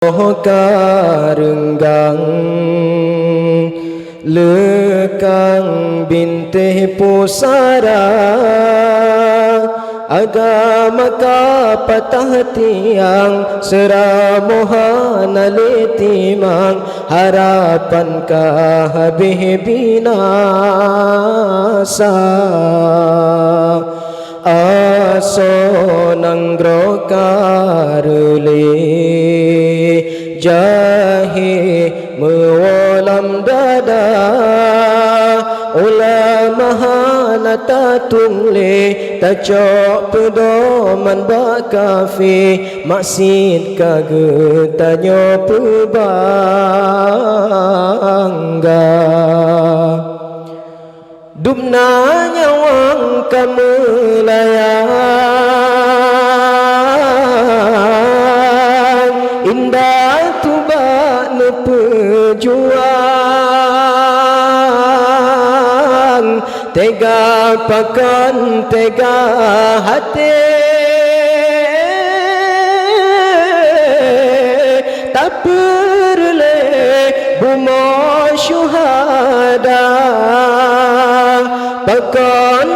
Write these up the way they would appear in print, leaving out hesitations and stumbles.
Karenggang lekang bintih pusara agama ka patah tiang seramohana letimang harapan ka habih binasa aso nanggro karele jahe mewalam dada ulama nata tungle tacok pedoman bakafi maksid kagetanyo pebangga dumna nyawang kamelayan indah tuba ne pejuang tega pakan tega hati tak perle bumo syuhada pakan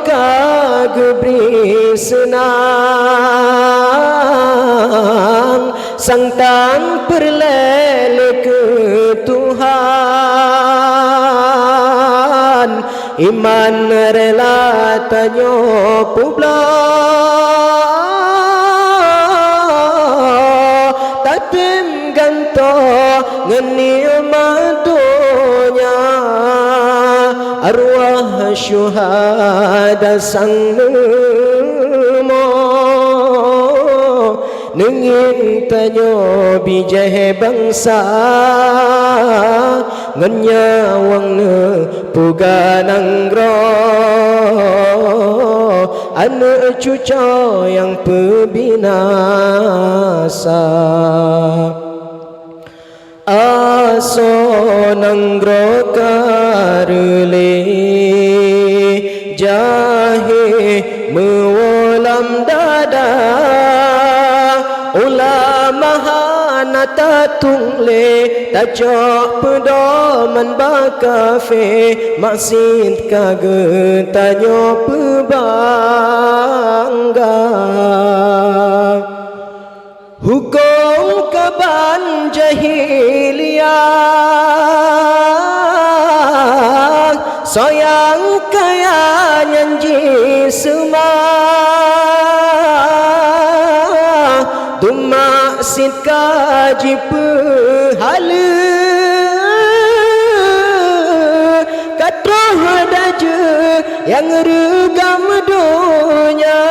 kagebri senang sang tang perlele ke Tuhan iman rela tanyo publa tatim ganto ngeni madonya arwah syuhada sang nemo nengin tanyo bijah bangsa nganyawang ne pugananggro ane cuco yang pebinasa aso nanggro karele jahe mewalam dada ulama nata tungle tacok pedoman bakafe maksid kagetanyo pebangga hukum kaban jahiliyah soyang kaya nyanji semah tumaksid kaji pehala katroh daje yang regam dunia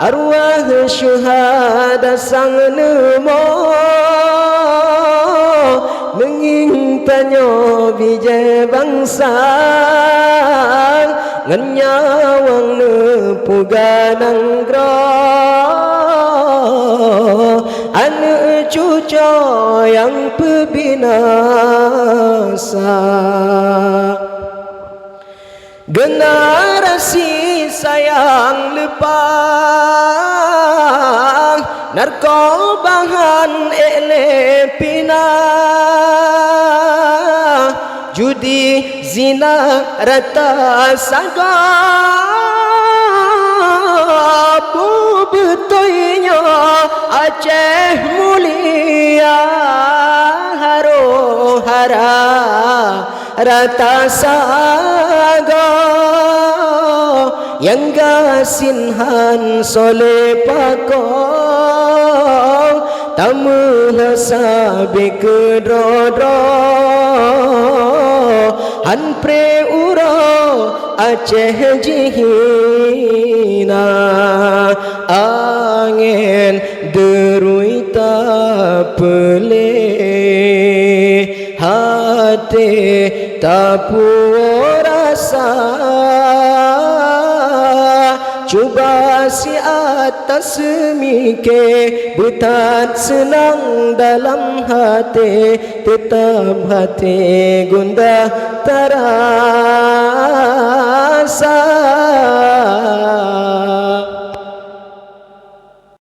arwah syuhada sang nemo nenging tanyo bijay bangsa nganyawang ne pugananggro ane cuco yang pebinasa generasi sayang lepang narkobahan elepina judi zina rata sagapu betoynya Aceh mulia haro hara rata saga yang gasinhan soleh pakong tamulah sabi kedrodro han pre uro Aceh jihina angin derui tak pele hati tak rasa cuba si atas semike butat senang dalam hati tetap hati gundah terasa